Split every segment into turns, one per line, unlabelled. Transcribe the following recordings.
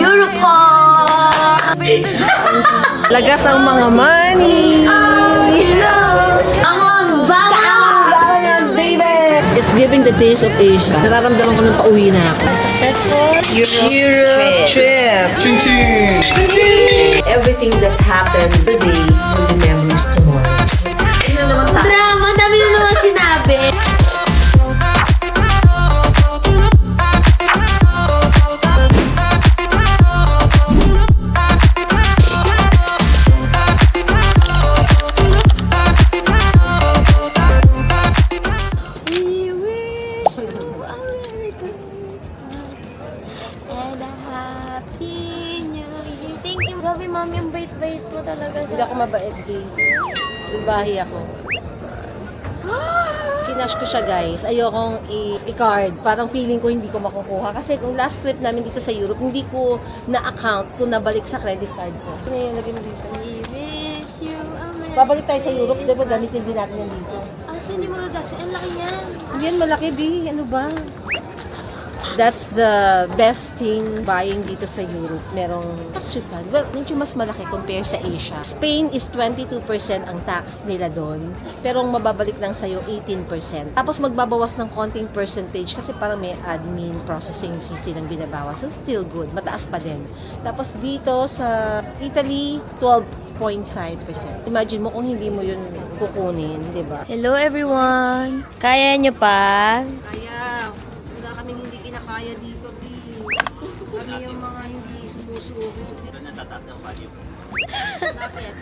Europol!
Lagas ang mga money!
Come on, vamos!
Baby! It's giving the taste of Asia. Nararamdaman ko nung pauwi na ako.
Successful
Europe trip!
Ching ching!
Everything that happened today will be memories tomorrow. Ano naman tayo?
Drama, dami na naman sinabi. We wish you a Merry Christmas and a Happy New Year. Thank you. Grabe, mami, ang bait-bait mo talaga.
Hindi ako mabait dito. Nagbahi ako. Kinash ko siya, guys. Ayokong i-card. Parang feeling ko hindi ko makukuha. Kasi kung last trip namin dito sa Europe, hindi ko na-account kung nabalik sa credit card ko. Ano yung lagay mo dito?
We wish you a Merry
Babalik tayo sa Europe, di ba? Gamitin din natin yan dito.
So hindi mo gagastos. Ang laki niyan.
Hindi yan malaki, B. Ano ba? That's the best thing buying dito sa Europe. Merong tax refund. Well, medyo mas malaki compare sa Asia. Spain is 22% ang tax nila doon. Pero ang mababalik lang sa'yo, 18%. Tapos magbabawas ng konting percentage kasi parang may admin processing fees silang binabawas. So still good. Mataas pa din. Tapos dito sa Italy, 12.5%. Imagine mo kung hindi mo yun kukunin, di ba?
Hello everyone. Kaya nyo pa?
Kaya, wala kaming hindi kinakaya dito, B. Kami yung mga hindi sumusuko.
Doon natataas ng value.
Bakit?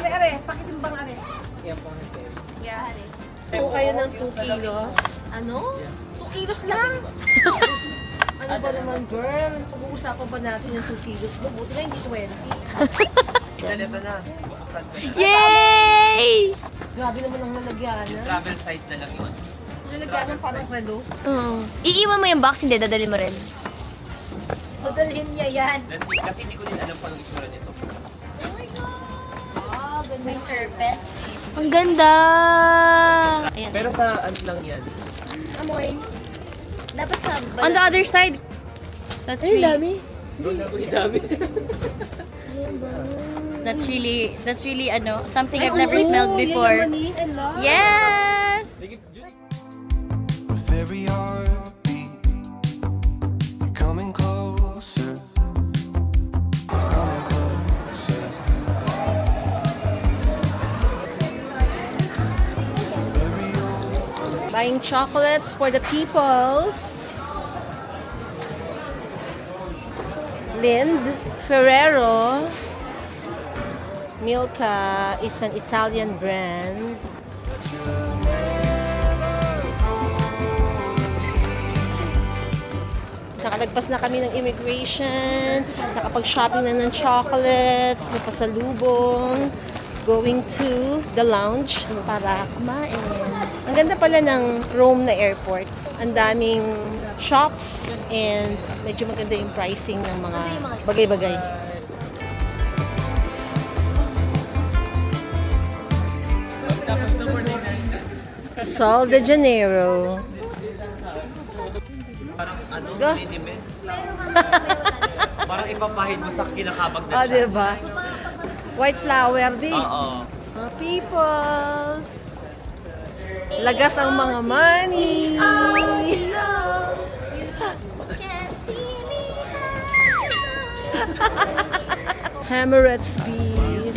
Are, pakitimbang are.
Yan po ang hotel.
Yeah, are. Kung kayo ng 2 kilos, ano? 2 kilos lang? Ano ba naman, girl? Pag-uusapan ba natin yung 2 kilos mo? Buti na hindi 20.
Ito na. Buksan ko.
Yay!
Grabe naman ang nalagyanan.
Travel size na lang yun.
Nalagyanan parang relo.
Iiwan mo yung box, hindi dadali mo rin.
Madalhin niya yan.
Let's see, kasi hindi ko din alam paano itsura nito.
Ah, ganda yung serpent.
Ang ganda! Ayan.
Pero sa ano lang yan?
Amoy. Dapat sa...
On the other side. That's really,
Doon na ang dami.
that's really ano, something I've never smelled before. Yes!
With every heartbeat, you're coming closer, coming closer.
Buying chocolates for the peoples. Lind Ferrero. Milka is an Italian brand. Nakalagpas na kami ng immigration. Nakapag-shopping na ng chocolates, napasalubong. Going to the lounge para kumain. Ang ganda pala ng Rome na airport. Ang daming shops and medyo maganda yung pricing ng mga bagay-bagay. Sol de Janeiro.
Parang ano,
Let's go.
minime. Parang ipapahid mo sa kinakabag na
Ah,
siya.
diba? White flower din.
Oo.
Mga peoples. Lagas ang mga money. Hammeret's beef.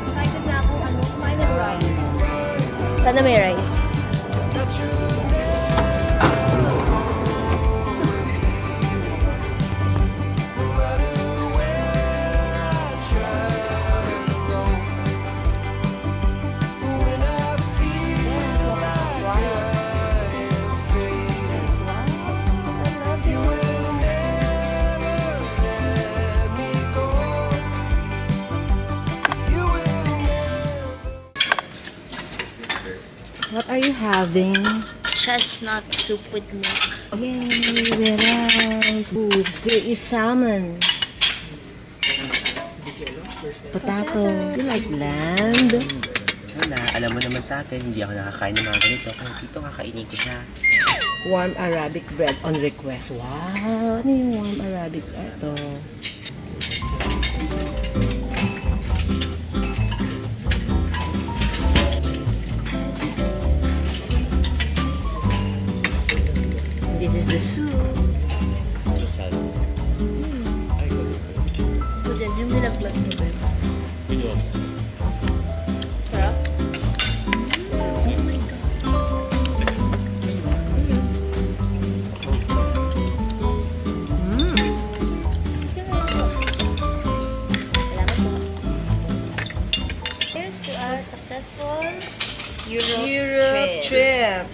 Excited na ako kumain ng rice.
Sana may rice.
What are you having?
Chestnut soup with milk.
Yay, rice. Ooh, there is salmon. Potato. You like land?
Wala, alam mo naman sa atin, hindi ako nakakain ng mga ganito. Kaya dito kakainin ko siya.
Warm Arabic bread on request. Wow! Ano yung warm Arabic? Ito. This is the soup.
Masal. Ay,
Ito dyan, yung nilaglag ko ba?
Pino.
Sarap? Salamat po. Here's to our successful
Europe trip.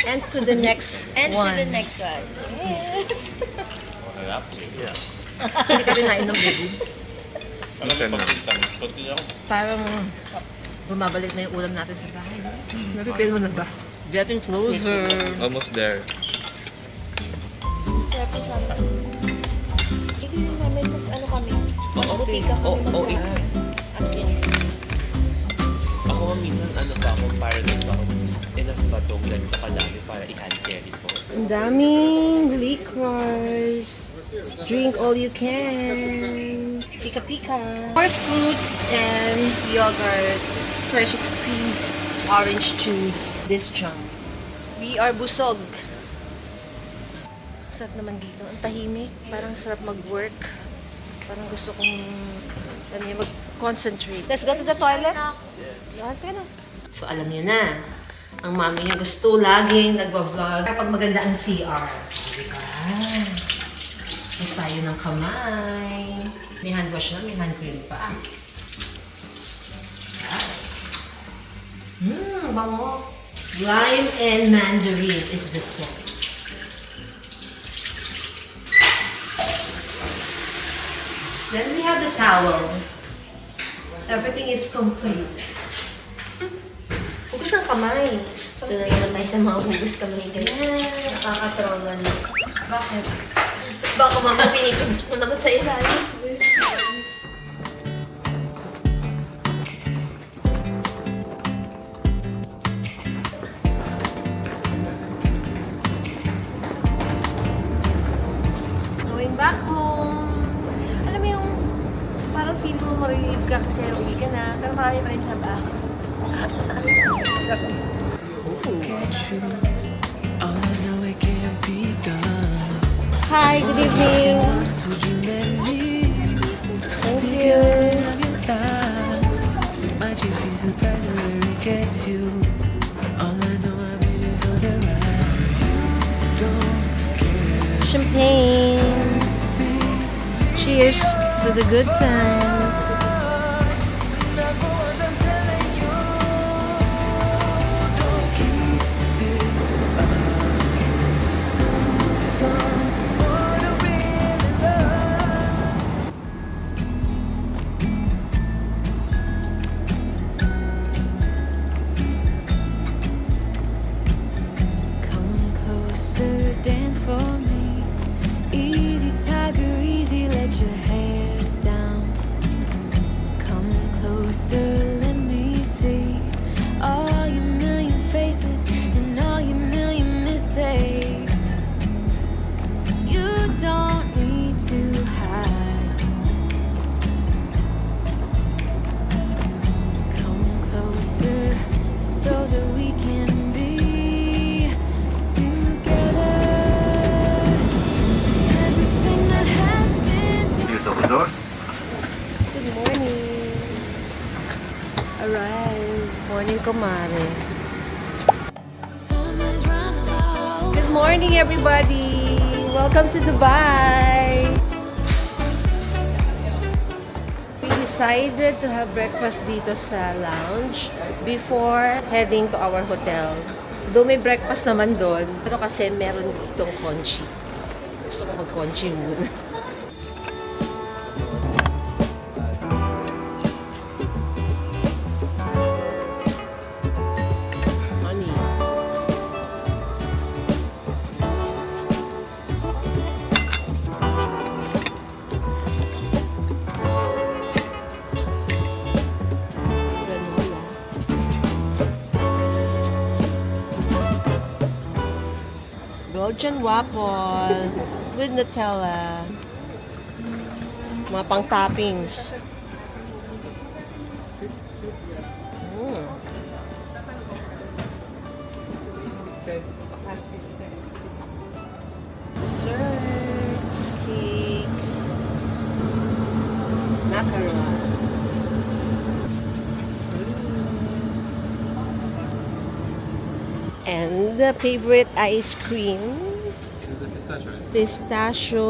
And to the next
And
one.
to the next one. Yes!
Hindi ka rin nainom, baby. Parang bumabalik na yung ulam natin sa bahay. Napipil mo na ba? Getting closer.
Almost there.
Sarap po sa amin. Ikaw namin, mas ano kami? Butika kami mag-drive. As in.
Ako nga minsan, ano ba ako, paranoid ba ako, enough ba itong ganito kadami para i-hand carry ko?
Ang daming liquors. Drink all you can. Pika-pika. Horse fruits and yogurt. Fresh squeezed orange juice. This jam. We are busog. Sarap naman dito. Ang tahimik. Parang sarap mag-work. Parang gusto kong mag-concentrate. Let's go to the toilet. Lahat ka na. So alam niyo na. Ang mami niya gusto laging nagwa-vlog kapag maganda ang CR. Diba? Tapos tayo ng kamay. May hand wash na, may hand cream pa. Bango. Lime and mandarin is the scent. Then we have the towel. Everything is complete. Hugas ng kamay.
Ito na naman tayo sa mga hugas kami.
Yes.
Nakakatrauma na.
Bakit?
Baka mama pinipindot mo naman sa ilalim.
Going back home. Alam mo yung parang feel mo ma-relieve ka kasi uwi ka na. Pero marami pa rin sa bahay.
Get you. All I know it can't be done.
Hi, good evening.
Once would you let me
Thank you.
have your time? Might just be surprised where it gets you. All I know I'm waiting for the ride. You don't care.
Champagne. Cheers to the good times.
Not for once I'm telling you. Don't keep this against someone who really loves. Come closer, dance for me. Easy, tiger, easy, let your hair down. Come closer, let me see all your million faces and all your million mistakes. You don't need to hide. Come closer so that we can be together. Everything that has been done.
Good morning. Arrive. Morning, kumare.
Summer's run low.
Good morning, everybody. Welcome to Dubai. We decided to have breakfast dito sa lounge before heading to our hotel. Though may breakfast naman doon, pero kasi meron ditong conchi. Gusto ko mag-conchi muna. Honey. Belgian waffle with Nutella. Mga pang toppings. Desserts, cakes, macarons, and the favorite ice cream,
There's a pistachio.
pistachio.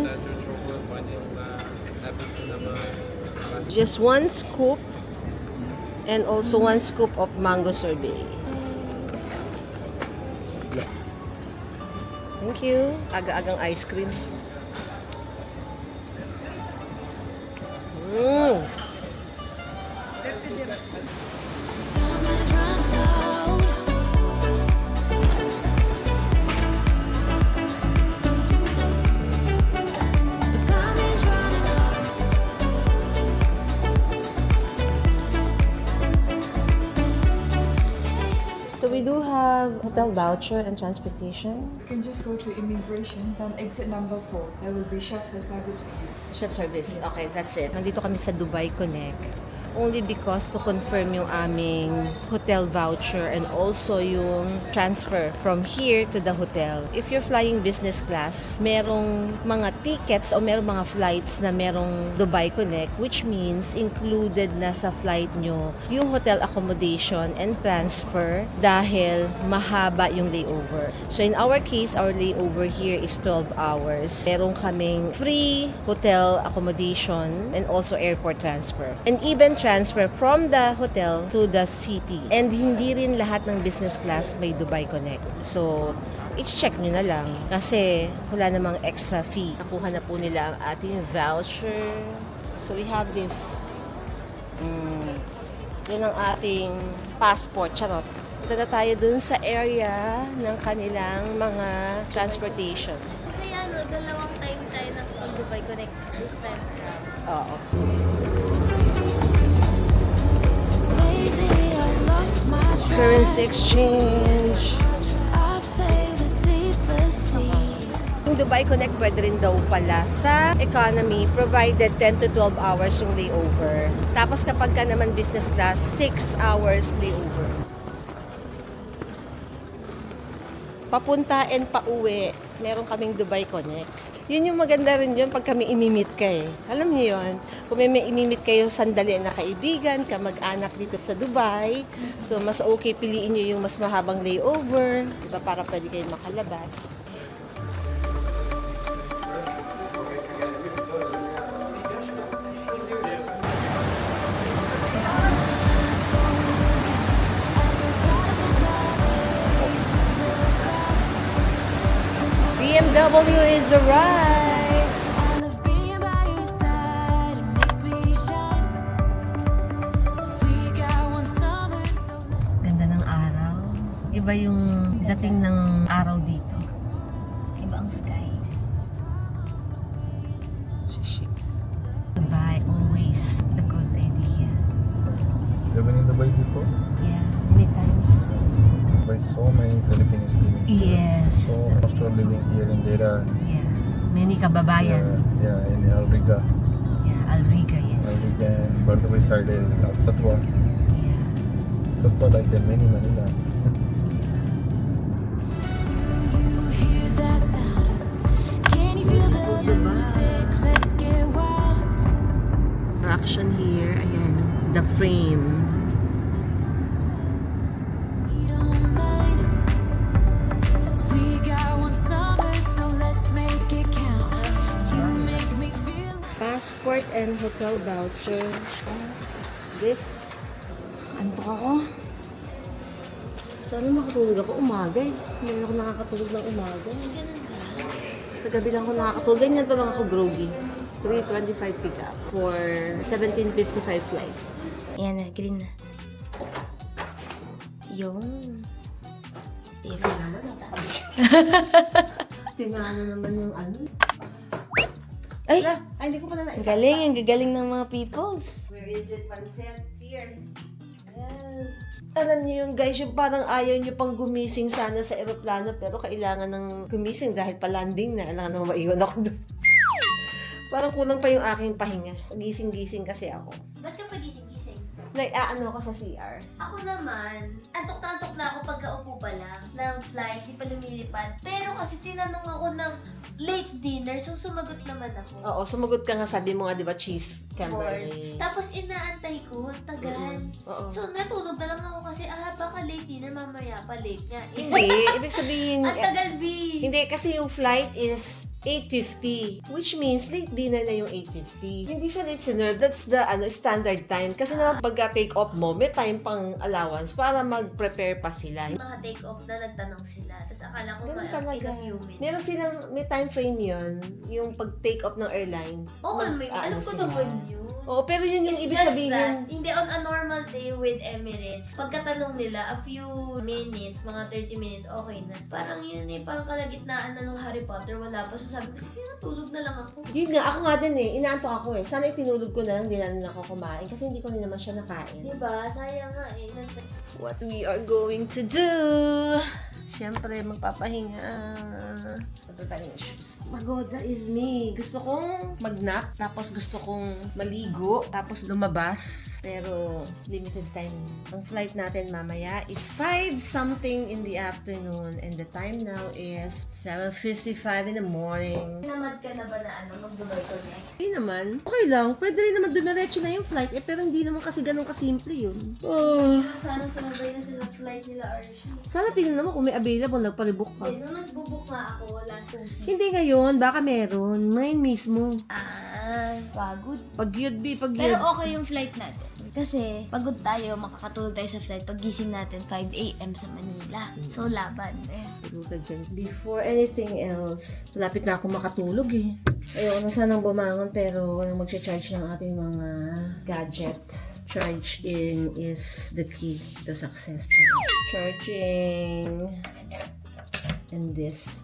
Pistachio, chocolate, vanilla, apple cinnamon.
Just 1 scoop and also 1 scoop of mango sorbet. Thank you. Aga-agang ice cream. Mm.
Time is running out. The time is running out.
So we do have hotel voucher and transportation.
You can just go to immigration, then exit number 4. There will be chauffeur service for you.
Chef service. Okay, that's it. Nandito kami sa Dubai Connect. Only because to confirm yung aming hotel voucher and also yung transfer from here to the hotel. If you're flying business class, merong mga tickets o merong mga flights na merong Dubai Connect, which means included na sa flight nyo yung hotel accommodation and transfer dahil mahaba yung layover. So in our case, our layover here is 12 hours. Meron kaming free hotel accommodation and also airport transfer. And even transfer from the hotel to the city. And hindi rin lahat ng business class may Dubai Connect. So, i-check nyo na lang kasi wala namang extra fee. Nakuha na po nila ang ating voucher. So, we have this. Yun ang ating passport. Charot. Punta na tayo dun sa area ng kanilang mga transportation.
Kaya ano, dalawang time tayo na Dubai Connect this time around.
Oo.
Lately I've lost my track.
Currency exchange.
I've sailed the deepest seas.
Yung Dubai Connect pwede rin daw pala sa economy provided 10 to 12 hours yung layover. Tapos kapag ka naman business class, 6 hours layover. Papunta and pauwi, meron kaming Dubai Connect. Yun yung maganda rin yun pag kami imimit ka eh. Alam niyo yun, kung may imimit kayo sandali na kaibigan, kamag-anak dito sa Dubai, so mas okay piliin niyo yung mas mahabang layover, diba, para pwede kayo makalabas. BMW is arrived!
I love being by your side. It makes me shine. We got one summer, so
Ganda ng araw. Iba yung dating ng araw dito. Iba ang sky. Shishik. Dubai, always a good idea.
You've been in Dubai before?
Yeah, many times.
By so many Filipinos living here.
Yes.
So most are living here in Jeddah.
Yeah. Many kababayan.
Yeah, in Al Riga.
Yeah, Alriga,
Al
yes.
Riga and Bardaway side is Al Satwa.
Yeah.
Satwa like in many Manila.
you hear that sound? Can you feel the music? Let's get wild.
Fraction here, ayan, the frame.
We don't mind. We got one summer, so let's make it count. You make me feel
Passport and hotel voucher. This. Antok ako. Sana makatulog ako umaga eh. Hindi ako nakakatulog ng umaga.
Ganun ba?
Sa gabi lang ako nakakatulog. Ganyan pa lang ako groggy. 3:25 pick up for 17:55 flight.
Ayan na, green na. Yung. Yes.
Tinalo naman yung ano.
Ay!
Ay, hindi ko pala
Ang galing, ang gagaling ng mga peoples.
Where is it? Pancet? Here. Ayan. Alam niyo yung guys, yung parang ayaw niyo pang gumising sana sa eroplano pero kailangan ng gumising dahil pa-landing na. Kailangan nang maiwan ako doon. Parang kulang pa yung aking pahinga. Gising-gising kasi ako.
Ba't ka pagising-gising?
Ano ako sa CR.
Ako naman, antok na ako pagkaupo pa lang ng flight, di pa lumilipad. Pero kasi tinanong ako ng late dinner, so sumagot naman ako.
Oo, sumagot ka nga, sabi mo nga, di ba, cheese
Bored.
Camberley.
Tapos inaantay ko, ang tagal.
Oo.
So natulog na lang ako kasi, baka late dinner, mamaya pa late nga.
Hindi, ibig sabihin,
Ang tagal, B.
hindi, kasi yung flight is 8:50, which means late dinner na yung 8:50. Hindi siya late dinner, that's the standard time. Kasi naman pagka take off mo, may time pang allowance para mag-prepare pa sila.
Mga take off na nagtanong sila. Tapos akala ko
Ganun
in
talaga.
a few minutes.
Meron silang, may time frame yun, yung pag-take off ng airline.
Oo, alam ko naman yun.
Oo, pero yun yung
It's
ibig
just
sabihin.
that, hindi on a normal day with Emirates, pagkatanong nila, a few minutes, mga 30 minutes, okay na. Parang yun parang kalagitnaan na nung Harry Potter, wala pa. So sabi ko, sige, natulog na lang ako.
Yun nga, ako nga din inaantok ako Sana itinulog ko na lang, hindi na lang ako kumain. Kasi hindi ko rin naman siya nakain.
Diba? Sayang nga eh.
What we are going to do? Siyempre, magpapahinga. Ito tayo ng shoes. Magoda is me. Gusto kong mag-nap, tapos gusto kong maligo, tapos lumabas. Pero, limited time. Ang flight natin mamaya is 5 something in the afternoon. And the time now is 7:55 in the morning.
Namad ka na ba na mag-Dubai Connect?
Hindi naman. Okay lang. Pwede rin naman dumiretso na yung flight. Pero hindi naman kasi ganun kasimple yun. Oh.
Sana sumabay na sila flight nila, Archie.
Sana tingnan mo kung may available, nagpalibok ka.
Hindi, nung nag-book nga ako, last susi.
Hindi ngayon, baka meron. Mine mismo.
Pagod.
Pag-yud, pag-yud.
Pero okay yung flight natin. Kasi pagod tayo, makakatulog tayo sa flight pag gising natin 5 a.m. sa Manila. So laban eh.
Before anything else, malapit na ako makatulog eh. Ayoko na sanang bumangon pero walang mag-charge ng ating mga gadget. Charging is the key to success. Charging. And this.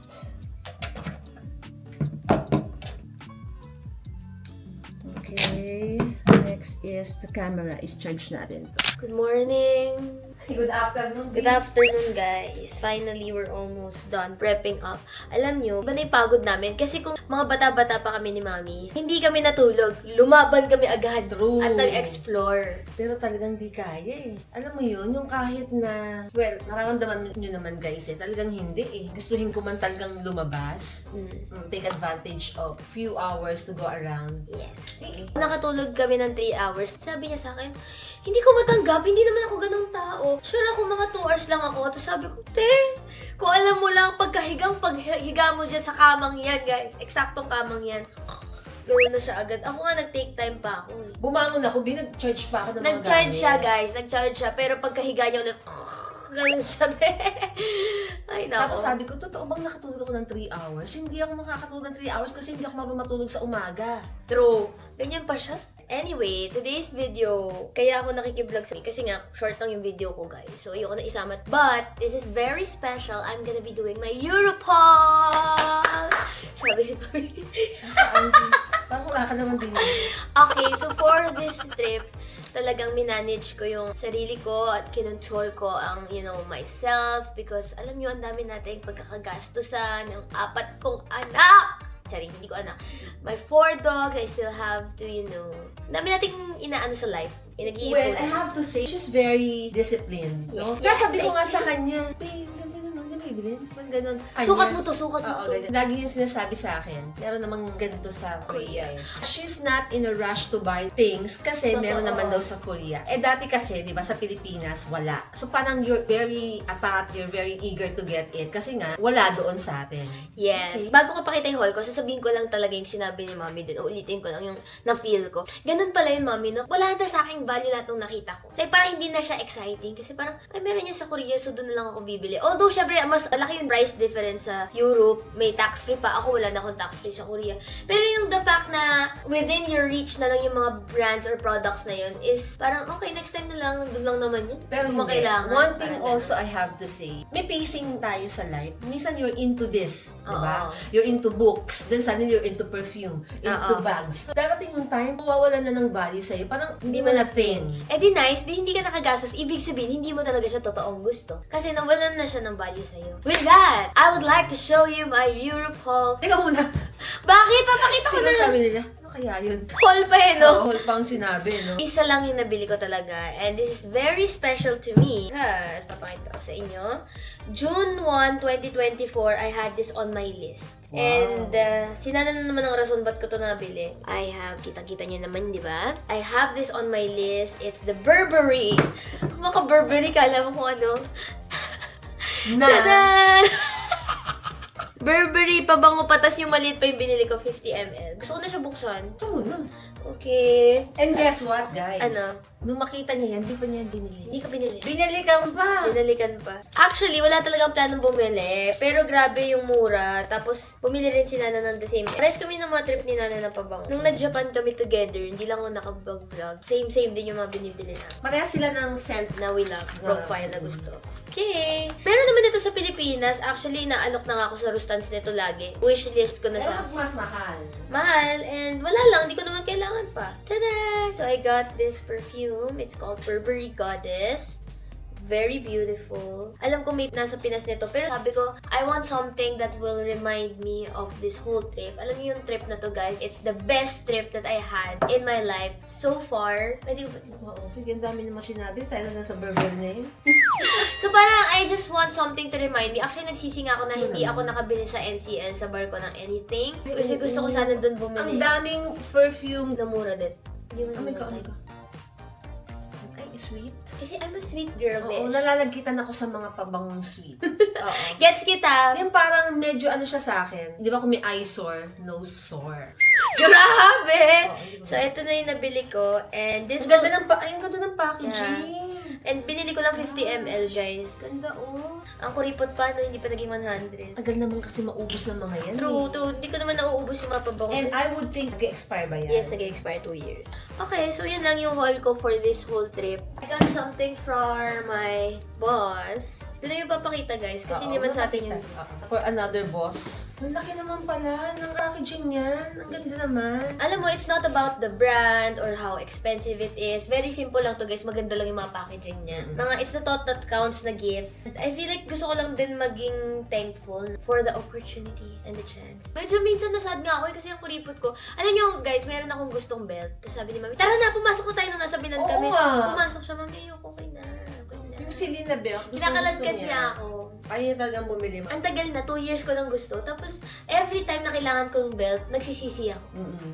Okay. Next is the camera is charged natin.
Good morning.
Good afternoon.
Good afternoon, guys. Finally, we're almost done prepping up. Alam nyo, iba na yung pagod namin. Kasi kung mga bata-bata pa kami ni Mami, hindi kami natulog. Lumaban kami agad.
True.
At nag-explore.
Pero talagang di kaya eh. Alam mo yun, yung kahit na, well, nararamdaman nyo naman guys eh, talagang hindi eh. Gustuhin ko man talagang lumabas, take advantage of few hours to go around.
Yes.
Eh,
Nakatulog kami ng 3 hours. Sabi niya sa akin, hindi ko matanggap, hindi naman ako ganong tao. Sure ako, mga 2 hours lang ako. Tapos sabi ko, kung alam mo lang, paghiga mo dyan sa kamang yan, guys. Eksaktong kamang yan. Gawin na siya agad. Ako nga, nag-take time pa ako.
bumangon ako, nag-charge pa ako ng mga
Nag-charge
gamit.
siya, guys. Nag-charge siya. Pero pagkahiga niya ulit, ganun siya, Ay, nako.
Tapos sabi ko, totoo bang nakatulog ako ng 3 hours? Hindi ako makakatulog ng 3 hours kasi hindi ako marunong matulog sa umaga.
True. Ganyan pa siya. Anyway, today's video, kaya ako nakikiblog sa kasi nga, short lang yung video ko, guys. So, ayoko na isama. But, this is very special. I'm gonna be doing my Europol! Sabi ni Mami.
Saan? Parang wala ka naman binili.
Okay, so for this trip, talagang minanage ko yung sarili ko at kinontrol ko ang, myself because alam nyo, ang dami nating pagkakagastusan, yung 4 kong anak! Charing, hindi ko anak. My 4 dogs, I still have to, dami nating inaano sa life. Nag-iipon.
Well, I have to say, she's very disciplined. No?
Yes,
Kaya sabi ko nga
thank
sa
you.
kanya, babe, ganda naman, ganda bibilin. Parang ganun.
Sukat mo to, sukat mo
Oo,
to.
ganyan. Lagi yung sinasabi sa akin. Meron namang ganito sa Korea. She's not in a rush to buy things kasi
Totoo.
meron naman daw sa Korea. Eh dati kasi, di ba, sa Pilipinas, wala. So parang you're very atat, you're very eager to get it kasi nga, wala doon sa atin.
Yes. Bago ko pakita yung haul ko, sasabihin ko lang talaga yung sinabi ni Mami din. Ulitin ko lang yung na-feel ko. Ganun pala yun, Mami, no? Wala na sa aking value lahat ng nakita ko. Like, parang hindi na siya exciting. Kasi parang, ay, meron niya sa Korea, so doon na lang ako bibili. Although, syempre, mas course, malaki yung price difference sa Europe. May tax-free pa. Ako wala na akong tax-free sa Korea. Pero yung the fact na within your reach na lang yung mga brands or products na yun is parang, okay, next time na lang, nandun lang naman yun.
Pero
Kung
hindi.
kailangan.
One thing
parang
also I have to say, may pacing tayo sa life. Minsan you're into this, di ba?
Oo.
You're into books, then suddenly you're into perfume, into
Oo.
bags. Darating yung time, mawawala na ng value sa'yo. Parang hindi mo na thing.
Eh di nice, di hindi ka nakagastos. Ibig sabihin, hindi mo talaga siya totoong gusto. Kasi nawalan na siya ng value sa'yo. With that, I would like to show you my Europe haul.
Teka muna,
Bakit? Papakita ko
sino
na.
sabi nila? Ano kaya yun?
Haul pa eh, no?
Whole pang sinabi, no?
Isa lang yung nabili ko talaga. And this is very special to me. Because, papakita ko sa inyo. June 1, 2024, I had this on my list.
Wow.
And, sinana na naman ang rason ba't ko to nabili. I have, kita-kita nyo naman, di ba? I have this on my list. It's the Burberry. Kung maka-Burberry, kala mo kung ano. Tada! Burberry, pabango patas yung maliit pa yung binili ko, 50 ml. Gusto ko na siya buksan.
Oo na.
Okay.
And guess what, guys?
Ano?
Nung makita niya yan, di pa niya binili.
Hindi ko binili.
Binili ka pa!
Dinalikan pa. Actually, wala talagang planong bumili. Pero grabe yung mura. Tapos, bumili rin si Nana ng the same. Pares kami ng mga trip ni Nana na pabango. Nung nag-Japan kami together, hindi lang ako nakapag-vlog. Same din yung mga binibili na.
Parehas sila ng scent.
Na we love. Profile na gusto. Okay. Meron naman dito sa Pilipinas. Actually, naalok na nga ako sa Rustans nito lagi. Wishlist ko na
Pero
siya.
mas mahal.
Mahal. And wala lang. Hindi ko naman kailangan pa. Tada! So, I got this perfume. It's called Burberry Goddess. Very beautiful. Alam ko may nasa Pinas nito, pero sabi ko, I want something that will remind me of this whole trip. Alam niyo yung trip na to, guys? It's the best trip that I had in my life so far. Pwede ko ba?
Oo, sige, ang dami naman sinabi. Tayo na sa Burberry na yun.
So parang I just want something to remind me. Actually, nagsisi nga ako na hindi ako nakabili sa NCL sa bar ko ng anything. Kasi gusto ko sana doon bumili.
Ang daming perfume.
Na mura din. Hindi mo
Oh my
naman
God, Ay, sweet.
Kasi I'm a sweet girl,
Oo,
bitch.
nalalagkitan ako sa mga pabangong sweet. Oo.
Gets kita.
Yung parang medyo ano siya sa akin. Di ba kung may eye sore, nose sore.
Grabe!
Oo, hindi ko
So, ito na yung nabili ko. And this
Ang ganda ng, ang ganda ng packaging.
And binili ko lang 50 ml, guys.
Ganda, oh.
Ang kuripot pa, no? Hindi pa naging 100.
Tagal naman kasi maubos ng mga yan.
True,
eh.
true. Hindi ko naman nauubos yung mga pabango.
And I would think nag-expire ba yan?
Yes, nag-expire 2 years. Okay, so yun lang yung haul ko for this whole trip. I got something from my boss. Ito na yung papakita, guys. Kasi hindi man sa atin yun.
For another boss. Ang laki naman pala ng packaging niyan. Ang ganda naman.
Alam mo, it's not about the brand or how expensive it is. Very simple lang to, guys. Maganda lang yung mga packaging niya. Mga it's the thought that counts na gift. I feel like gusto ko lang din maging thankful for the opportunity and the chance. Medyo minsan nasad nga ako kasi ang kuripot ko. Alam niyo, guys, meron akong gustong belt. Tapos sabi ni Mami, tara na, pumasok na tayo nung nasa Binan
Oo
kami.
nga.
Pumasok siya, Mami, okay na. Okay na.
Yung Celine belt, gusto
Kinakalagkat niya
niya
ako.
Ayaw niya talagang bumili.
Ang tagal na, 2 years ko lang gusto. Tapos, every time na kailangan ko ng belt, nagsisisi ako.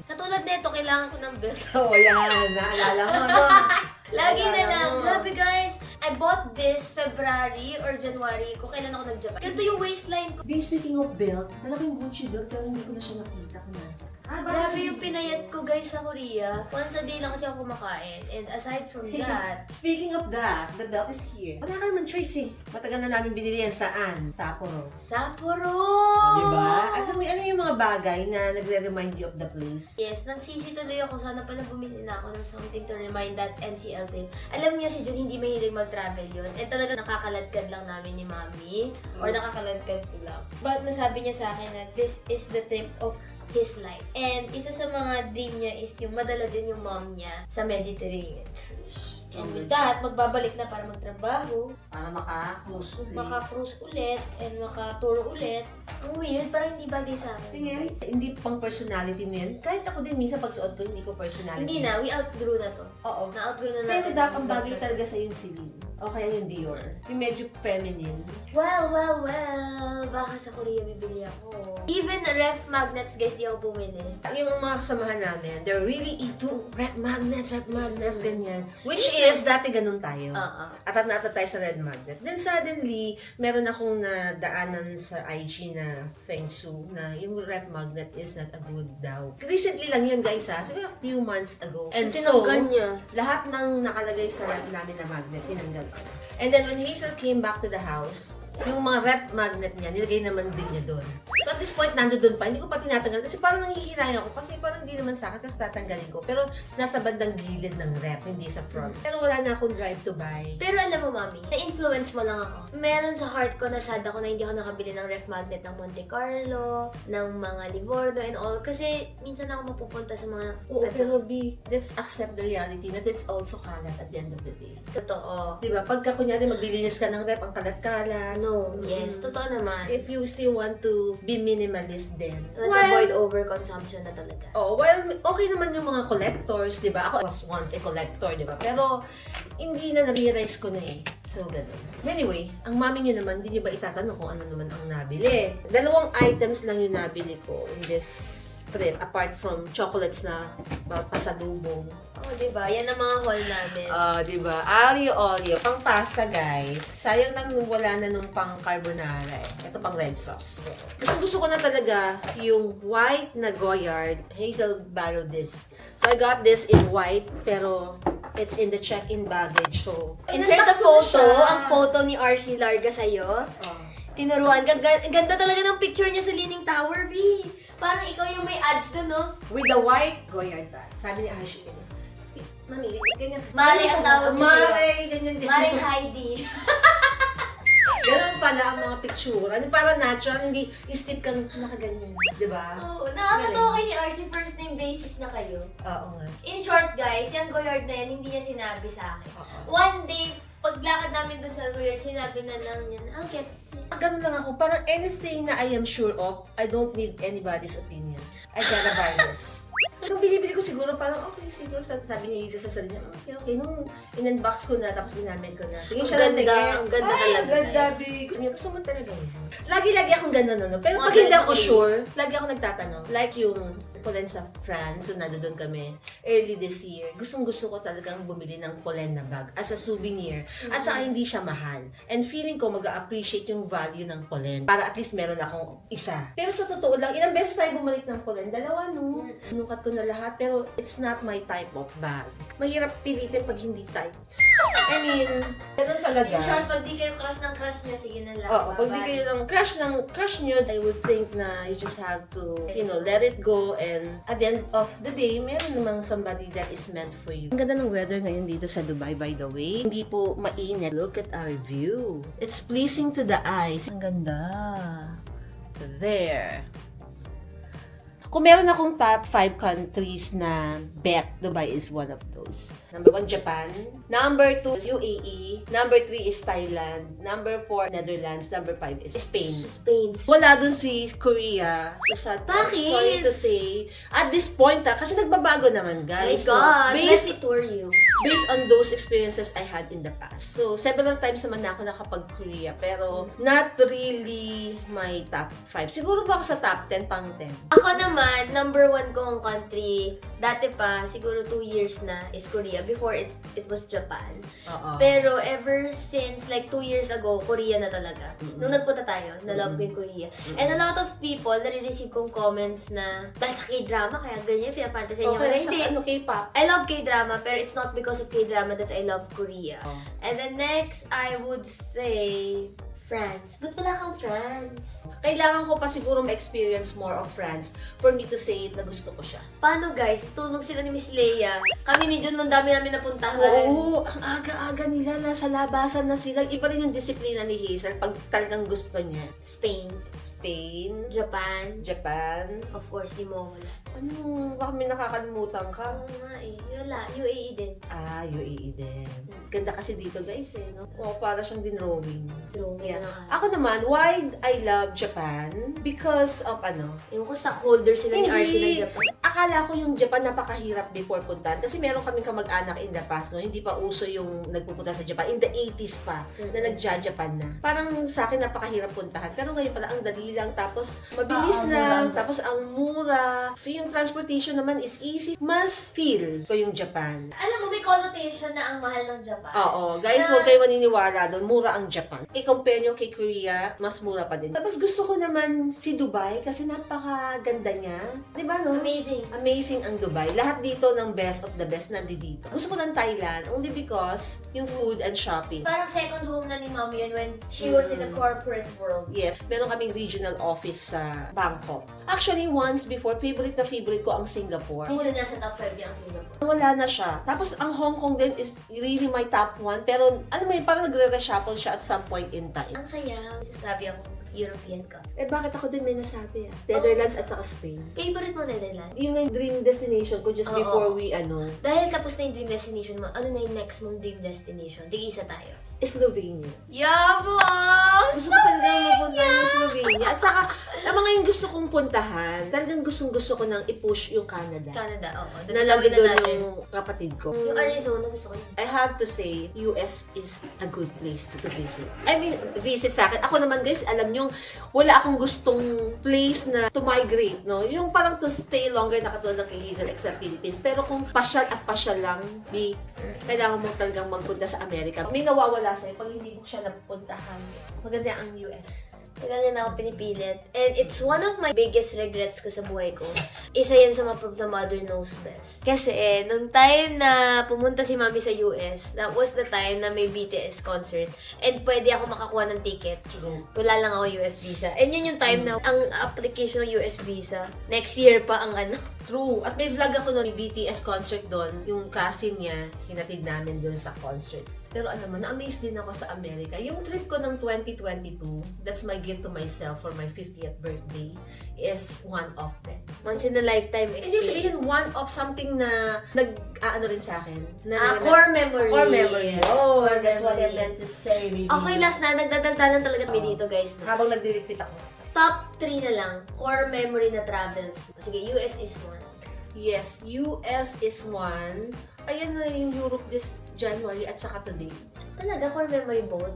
Katulad nito, kailangan ko ng belt.
Oo, yan. Naalala mo, no?
Lagi na lang.
Naalala mo.
Grabe, guys. I bought this February or January kung kailan ako nag-Japan. Ganito yung waistline ko.
Speaking of belt, malaking Gucci belt, pero hindi ko na siya nakita kung nasa.
Grabe yung pinayat ko, guys, sa Korea. Once a day lang kasi ako kumakain. And aside from that,
Speaking of that, the belt is here. Wala ka naman choice eh. Matagal na namin binili yan saan? Sapporo.
Sapporo!
Diba? Alam mo, ano yung mga bagay na nagre-remind you of the place?
Yes, nagsisi tuloy ako. Sana pala bumili na ako ng something to remind that NCL trip. Alam niyo, si Jun hindi mahilig mag-travel yun. And talaga nakakaladkad lang namin ni Mami. Or nakakaladkad ko lang. But nasabi niya sa akin na this is the trip of his life. And isa sa mga dream niya is yung madala din yung mom niya sa Mediterranean cruise. And with that, magbabalik na para magtrabaho,
Para maka-cruise ulit.
maka-cruise ulit, and maka-tour ulit. Ang weird, parang hindi bagay sa akin.
Tingin,
guys.
hindi pang personality mo yan. Kahit ako din, minsan pag suot ko, hindi ko personality.
Hindi na, we outgrew na to.
Oo.
Na-outgrew na natin.
Pero dapat ang bagay talaga sa yung Celine. O kaya yung Dior. Yung medyo feminine.
Well, baka sa Korea bibili ako. Even ref magnets, guys, di ako bumili.
Yung mga kasamahan namin, they're really into rep magnets, ganyan. Which is, dati ganun tayo. Atat na atat tayo sa red magnet. Then suddenly, meron akong nadaanan sa IG na Feng Shui na yung rep magnet is not a good daw. Recently lang yun, guys, ha? Siguro a few months ago. And so,
tinanggal niya.
lahat ng nakalagay sa rep namin na magnet, tinanggal ko. And then when Hazel came back to the house, Yung mga rep magnet niya, nilagay naman din niya doon. So at this point, nandun pa. Hindi ko pa tinatanggal kasi parang nanghihiraya ako kasi parang hindi naman sa akin, tapos tatanggalin ko. Pero nasa bandang gilid ng rep, hindi sa front. Pero wala na akong drive to buy.
Pero alam mo, Mami, na-influence mo lang ako. Meron sa heart ko na sad ako na hindi ako nakabili ng ref magnet ng Monte Carlo, ng mga Livorno and all. Kasi minsan ako mapupunta sa mga...
Oo, pero B, let's accept the reality that it's also kalat at the end of the day.
Totoo.
Diba? Pagka kunyari maglilinis ka ng rep, ang kalat-kalat.
No, yes, totoo naman.
If you still want to be minimalist then,
Let's avoid overconsumption na talaga.
oh, well, okay naman yung mga collectors, di ba? Ako was once a collector, di ba? Pero, hindi na na-realize ko na eh. So, ganun. Anyway, ang mami nyo naman, hindi nyo ba itatanong kung ano naman ang nabili? 2 items lang yung nabili ko in this trip, apart from chocolates na pasalubong.
Oh, diba? Yan ang mga haul namin.
Diba? Olio. Pang pasta, guys. Sayang nang wala na nung pang carbonara eh. Ito pang red sauce. Gusto ko na talaga yung white na Goyard Hazel Barrow disc. So, I got this in white, pero it's in the check-in baggage. So,
Insert the
inunbox ko na
photo,
siya.
ang photo ni RC Larga sa'yo. Tinuruan ka. Ganda talaga ng picture niya sa Leaning Tower, B. Parang ikaw yung may ads dun, no?
With the white Goyard bag. Sabi ni Ashley, Mami, ganyan.
Mari ang tawag niya sa'yo.
Mari, ganyan.
Maring Heidi.
Ganun pala ang mga picture. Ano, para natural, hindi istip kang nakaganyan. Diba?
Oo, nakakatawa kay ni RC, first name basis na kayo.
Oo nga.
In short, guys, yung Goyard na yan, hindi niya sinabi sa akin.
Oo.
One day, paglakad namin doon sa Goyard, sinabi na lang niya, I'll get this.
Ganun lang ako. Parang anything na I am sure of, I don't need anybody's opinion. I gotta buy this. Nung binibili ko siguro, parang okay, siguro sabi ni Isa sa sarili niya, okay. Nung in-unbox ko na, tapos ginamit ko na. Tingin siya ng tingin.
Ang ganda talaga,
Ang ganda,
guys.
big. Gusto mo talaga yun. Lagi akong ganun, ano. Pero pag
Modern
hindi ako
day.
sure, lagi ako nagtatanong. Like yung Polen sa France, so nandoon kami early this year. Gustong-gusto ko talagang bumili ng Polen na bag as a souvenir. At saka hindi siya mahal. And feeling ko mag-appreciate yung value ng Polen para at least meron akong isa. Pero sa totoo lang, ilang beses tayo bumalik ng Polen? 2, no? Sinukat ko na lahat, pero it's not my type of bag. Mahirap pilitin pag hindi type. I mean, ganun talaga.
In short, pag di kayo crush ng crush niyo, sige na lang.
Oo, pag di
Bye-bye.
kayo ng crush nyo, I would think na you just have to, let it go, and at the end of the day, meron namang somebody that is meant for you. Ang ganda ng weather ngayon dito sa Dubai, by the way. Hindi po mainit. Look at our view. It's pleasing to the eyes. Ang ganda. There. Kung meron akong top 5 countries na bet, Dubai is one of those. Number 1, Japan. Number 2, UAE. Number 3 is Thailand. Number 4, Netherlands. Number 5 is Spain.
Spain.
Wala dun si Korea. So sad.
Bakit?
Sorry to say. At this point, kasi nagbabago naman,
My
guys.
God, let
based,
me tour you.
based on those experiences I had in the past. So, several times naman na ako nakapag-Korea. Pero, not really my top 5. Siguro ba ako sa top 10, pang 10?
Ako naman, number 1 kong country, dati pa, siguro 2 years na, is Korea. Before, it was Japan.
Oo.
Pero ever since, like 2 years ago, Korea na talaga. Nung nagpunta tayo, na-love ko yung Korea. And a lot of people, nare-receive kong comments na, dahil sa K-drama, kaya ganyan, pinapantasiyan niyo.
Okay,
Pero
sa
hindi.
ano, K-pop?
I love K-drama, pero it's not because of K-drama that I love Korea.
Oh.
And then next, I would say France. Ba't wala kang France?
Kailangan ko pa siguro ma-experience more of France for me to say na gusto ko siya.
Paano guys? Tunog sila ni Miss Leia. Kami ni Jun, ang dami namin napuntahan.
Oo, ang aga-aga nila, nasa labasan na sila. Iba rin yung disiplina ni Hazel pag talagang gusto niya.
Spain,
Spain,
Japan,
Japan.
of course, di mo wala.
Ano, baka may nakakalimutan ka.
Oo nga eh. Wala. UAE din.
UAE din. Ganda kasi dito guys eh, no? O, para siyang din-drawing.
Drawing
Yeah.
na nga.
Ako naman, why I love Japan? Because of ano?
Yung ko stockholder sila ni RC ng Japan.
Akala ko yung Japan napakahirap before puntahan. Kasi meron kaming kamag-anak in the past, no? Hindi pa uso yung nagpupunta sa Japan. In the 80s pa, na nagja-Japan na. Parang sa akin napakahirap puntahan. Pero ngayon pala, ang dali lang. Tapos, mabilis lang. Tapos, ang mura. Yung transportation naman is easy. Mas feel ko yung Japan.
Alam mo, may connotation na ang mahal ng Japan.
Oo. Guys, huwag kayo maniniwala doon. Mura ang Japan. I-compare nyo kay Korea, mas mura pa din. Tapos gusto ko naman si Dubai kasi napakaganda niya. Di ba, no?
Amazing.
Amazing ang Dubai. Lahat dito ng best of the best nandito. Gusto ko ng Thailand only because yung food and shopping.
Parang second home na ni Mommy yun when she was in the corporate world.
Yes, meron kaming regional office sa Bangkok. Actually, once before, favorite ko ang Singapore.
Dito na sa top 5 niya ang Singapore.
Wala na siya. Tapos, ang Hong Kong din is really my top 1. Pero, ano may parang nagre-reshuffle siya at some point in time.
Ang saya. Sasabi ako, European ka.
Eh, bakit ako din may nasabi Netherlands at saka Spain.
Favorite mo Netherlands?
Yun nga yung dream destination ko just
Oo.
before we,
Dahil tapos na yung dream destination mo, ano na yung next mong dream destination? Tig-isa tayo.
Slovenia.
Yabos!
Gusto ko talaga mapunta ng Slovenia. At saka, ang mga yung gusto kong puntahan, talagang gustong-gusto ko nang i-push yung Canada.
Canada, oo.
Nalagi
na
doon
natin.
yung kapatid ko.
Yung Arizona, gusto ko yun.
I have to say, US is a good place to visit. I mean, visit sa akin. Ako naman guys, alam nyo, wala akong gustong place na to migrate, no? Yung parang to stay longer na katulad ng kay Hazel except Philippines. Pero kung pasyal at pasyal lang, kailangan mo talagang magpunta sa Amerika. May nawawala sa'yo pag hindi mo siya napuntahan. Maganda ang US.
Tagal na ako pinipilit. And it's one of my biggest regrets ko sa buhay ko. Isa yun sa ma-prove na mother knows best. Kasi nung time na pumunta si Mami sa US, that was the time na may BTS concert. And pwede ako makakuha ng ticket. Wala lang ako US visa. And yun yung time na ang application ng US visa, next year pa ang ano.
True. At may vlog ako ng BTS concert doon. Yung cousin niya, hinatid namin doon sa concert. Pero alam mo, na-amaze din ako sa Amerika. Yung trip ko ng 2022, that's my gift to myself for my 50th birthday, is one of them.
Once in a lifetime
Hindi
experience.
sabihin one of something na nag-aano rin sa akin.
Core memory.
Core memory. Oh,
Core
that's what I
memory.
meant to say, baby.
Okay, last na. Nagdadaldalan talaga kami dito, guys.
Habang nagdi-repeat ako.
Top 3 na lang. Core memory na travels. Sige, US is one.
Yes, US is one. Ayan na yung Europe this January at saka today.
Talaga, core memory both.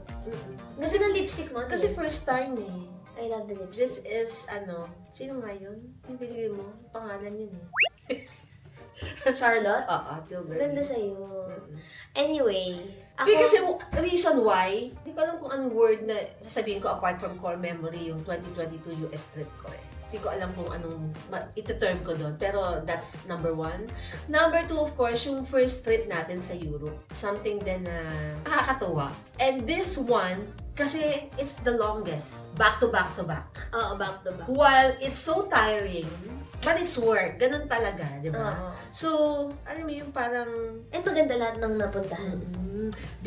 Gusto ng lipstick mo?
Kasi first time eh.
I love the lipstick.
This is, sino nga yun? Yung pinili mo? Pangalan yun eh.
Charlotte?
Oo, Tilbury.
Ganda sa'yo. Anyway, ako...
Kasi reason why, hindi ko alam kung anong word na sasabihin ko apart from core memory yung 2022 US trip ko eh. Hindi ko alam kung anong ito-term ko doon. Pero that's number 1. Number 2, of course, yung first trip natin sa Europe. Something din na nakakatuwa. And this one, kasi it's the longest. Back to back to back.
Oo, back to back.
While it's so tiring, but it's work. Ganun talaga, di ba?
Oo.
So, alam mo yung parang...
And maganda lahat ng napuntahan.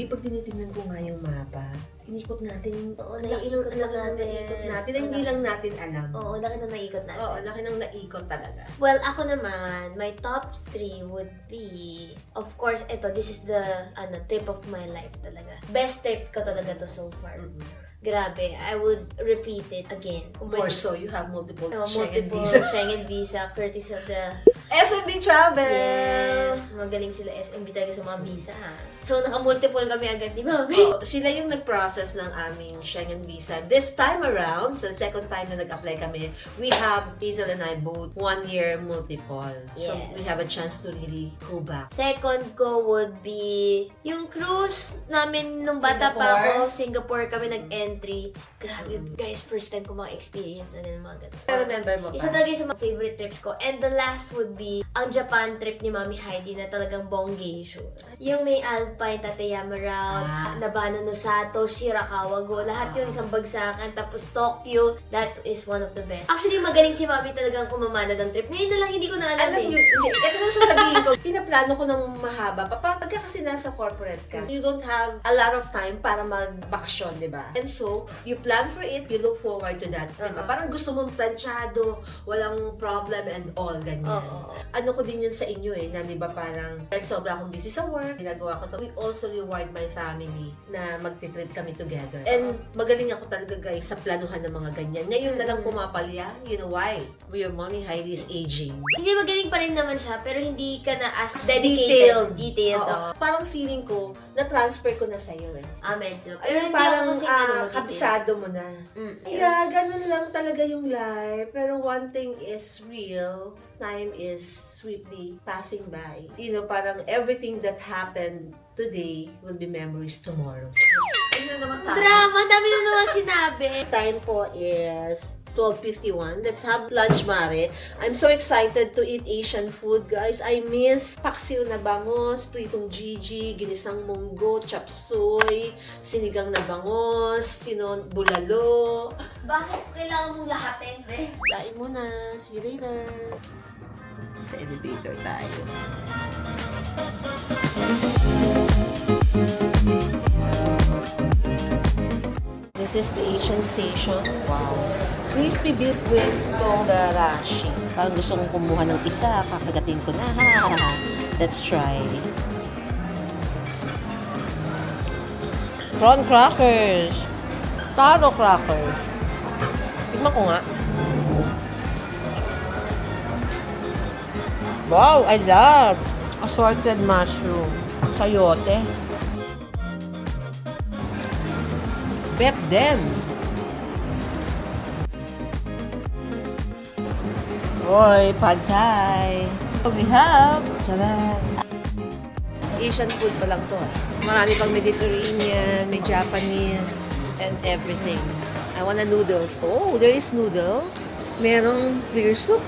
Pag tinitingnan ko nga yung mapa, inikot natin.
Oo, naiikot lang natin.
Naikot natin. Na hindi lang natin alam.
Oo, laki na naikot natin.
Oo, laki nang naikot talaga.
Well, ako naman, my top 3 would be, of course, this is the trip of my life talaga. Best trip ko talaga to so far. Grabe, I would repeat it again.
More so, you have multiple
Multiple
visa.
Schengen visa, courtesy of the...
SMB Travel!
Yes! Magaling sila SMB talaga sa mga visa, ha? So, naka-multiple kami agad ni Mami.
Oo, sila yung nag-process ng aming Schengen visa. This time around, sa second time na nag-apply kami, we have, Hazel and I both, 1 year multiple. So,
Yes.
we have a chance to really go back.
Second ko would be yung cruise namin nung bata pa ako. Singapore kami nag-entry. Grabe, guys, first time ko ma-experience na din mga ganun.
Remember mo
Isa
pa?
talaga yung sa mga favorite trips ko. And the last would be ang Japan trip ni Mami Heidi na talagang bonggacious. Yung may Alpine, Tateyama Route, Nabano no Sato, Shirakawa Go, lahat yung isang bagsakan. Tapos Tokyo, that is one of the best. Actually, magaling si Mami talagang kumamana ng trip. Ngayon na lang hindi ko na alam
Alam nyo, hindi. Ito lang sasabihin ko, pinaplano ko ng mahaba pa. Pagka kasi nasa corporate ka, you don't have a lot of time para mag-vacation, di ba? And so, you plan for it, you look forward to that, di ba? Parang gusto mong planchado, walang problem and all, ganyan. Ano ko din yun sa inyo eh, na di ba parang, like sobra akong busy sa work, ginagawa ko to. We also reward my family na magti-trip kami together. And magaling ako talaga guys sa planuhan ng mga ganyan. Ngayon na lang pumapalya, you know why? Your mommy Heidi is aging.
Hindi, magaling pa rin naman siya, pero hindi ka na as dedicated. Detailed.
Oo. Parang feeling ko, na-transfer ko na sa'yo eh.
Medyo. Pero
Ayun,
hindi
parang
ako kasi mag-detail.
kabisado mo na. Yeah, ganun lang talaga yung life. Pero one thing is real. Time is swiftly passing by. You know, parang everything that happened today will be memories tomorrow. Ayun na naman tayo.
Drama, dami na naman sinabi.
Time po is 12:51. Let's have lunch, Mare. I'm so excited to eat Asian food, guys. I miss paksiw na bangos, pritong Gigi, ginisang munggo, chop suey, sinigang na bangos, bulalo.
Bakit kailangan mong lahatin, be?
Kain muna. See you later. Sa elevator tayo. This is the Asian station. Wow. Crispy beef with togarashi. Parang gusto kong kumuha ng isa. Kakagatin ko na. Let's try. Prawn crackers. Taro crackers. Tignan ko nga. Wow, I love assorted mushroom. Sayote. Bet them. Oy, pad thai. We have, tcharan. Asian food pa lang to. Marami pang Mediterranean, may Japanese, and everything. I want noodles. Oh, there is noodle. Merong clear soup.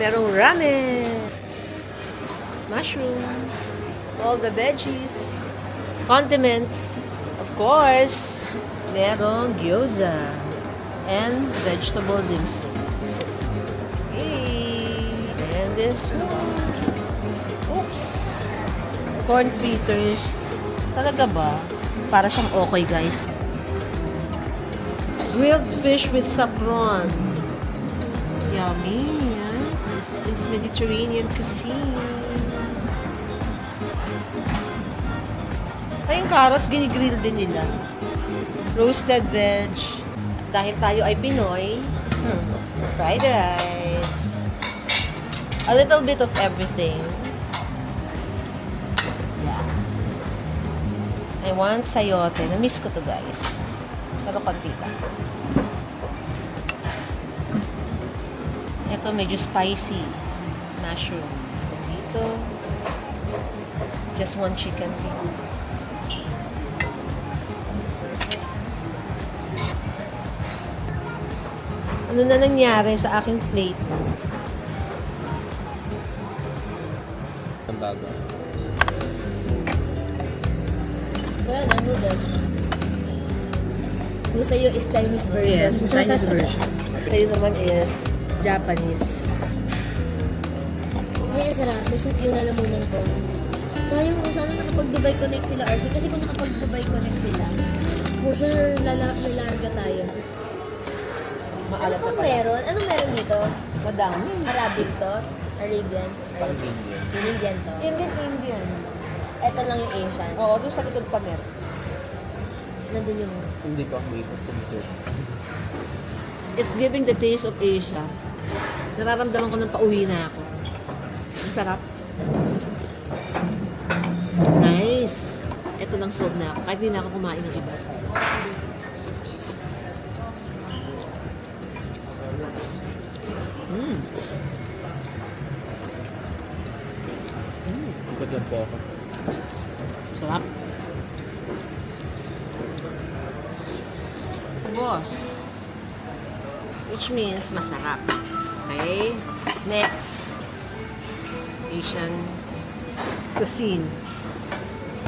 Merong ramen. Mushroom. All the veggies. Condiments. Of course. Merong gyoza. And vegetable dim sum. Let's go. Hey. And this one. Oops. Corn fritters. Talaga ba? Para siyang okay, guys. Grilled fish with saffron. Yummy. This Mediterranean cuisine. Ay, yung carrots, ginigrill din nila. Roasted veg. Dahil tayo ay Pinoy, fried rice. A little bit of everything. Yeah. I want sayote. Na-miss ko to, guys. Pero konti lang. Ito medyo spicy. Mushroom. Dito. Just one chicken feet. Ano na nangyari sa aking plate?
Ang bago.
Wala na, noodles. Yung sa'yo is Chinese version.
Yes, Chinese version. Sa'yo naman is Japanese.
Ay, ang sarap. Nashoot yung lalamunan ko. Sayang kung sana nakapag-Dubai Connect sila, Archie. Kasi kung nakapag-Dubai Connect sila, for sure lalarga tayo. Ano pang meron? Anong meron dito?
Madami.
Arabic to? Arabian? Indian to?
Indian.
Ito lang yung Asian.
Oo, doon sa likod pa meron.
Nandun yung...
Hindi pa ako ikot sa dessert.
It's giving the taste of Asia. Nararamdaman ko nang pauwi na ako. Ang sarap. Nice. Ito lang sold na ako. Kahit hindi na ako kumain ng iba.
Ikot lang po ako.
Sarap. Boss. Which means masarap. Okay? Next. Asian cuisine.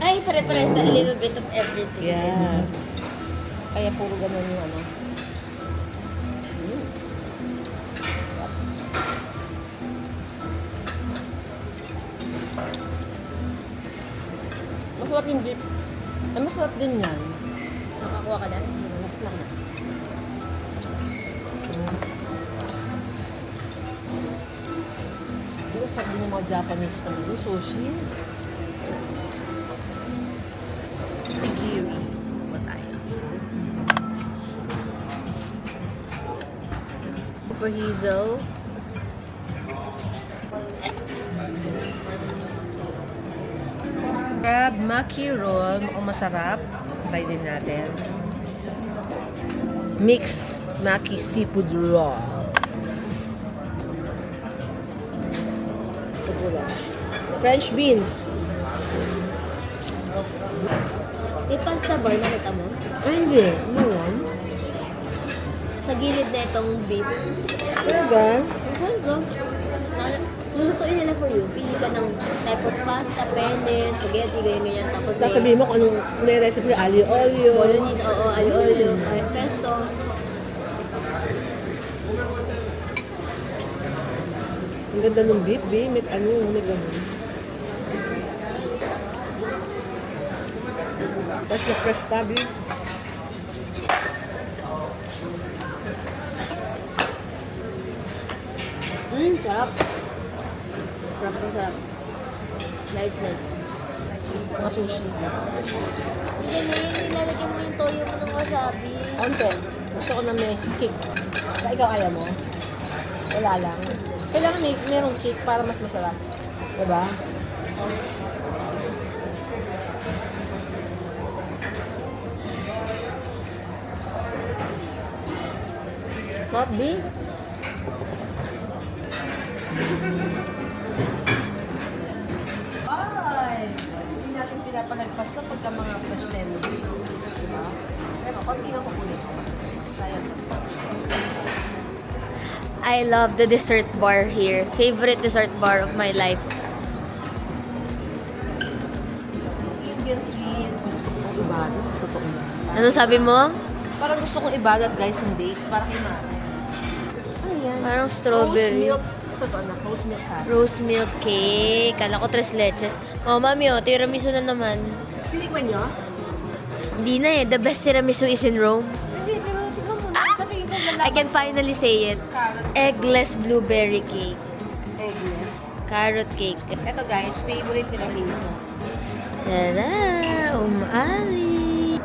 Ay, pare-pares na a little bit of everything.
Yeah. Kaya puro ganun yung ano. Masarap yung beef. Ay, masarap din yan.
Nakakuha ka na?
Pero sarap din yung mga Japanese kanito. Sushi. Kiri. Ba tayo? For Hazel. Crab maki roll. Mukhang masarap. Try din natin. Mix maki seafood roll. French beans.
May pasta bar, nakita mo?
Ay, hindi. Ano yan?
Sa sa gilid na itong beef.
Talaga?
Ang ganda. Lulutuin nila for you. Pili ka ng type of pasta, penne, spaghetti, ganyan-ganyan. Tapos may
Sasabihin mo kung anong may recipe, aglio olio.
bolognese, oo, aglio-olio, pesto.
Ang ganda ng beef, may ano, may ganun. Tapos na fresh tabi.
Sarap. Sarap na sarap. Nice.
Mga sushi.
Hindi, nilalagyan mo yung toyo mo ng wasabi.
Ante, gusto ko na may cake. Ikaw ayaw mo? Wala lang. Kailangan merong cake para mas masarap. Diba? Not big. Hindi natin pinapalagpas na pagka mga fresh lemons. Diba? Pero konti na kukunin ko. Sayang.
I love the dessert bar here. Favorite dessert bar of my life.
Indian sweet. Gusto kong ibalot. Totoo lang.
Ano sabi mo?
Parang gusto kong ibalot guys yung dates para kay Mare. Ano yan?
Parang strawberry.
Rose milk. Totoo na. Rose milk ha.
Rose milk cake. Kala ko 3 leches. Oh, mami, oh, tiramisu na naman.
Tinikman nyo?
Hindi na eh. The best tiramisu is in Rome.
Hindi, pero tignan mo na. Sa tingin ko
I can finally say it. Eggless blueberry cake.
eggless.
Carrot cake.
Ito guys, favorite nila Lisa.
Tada! Umali!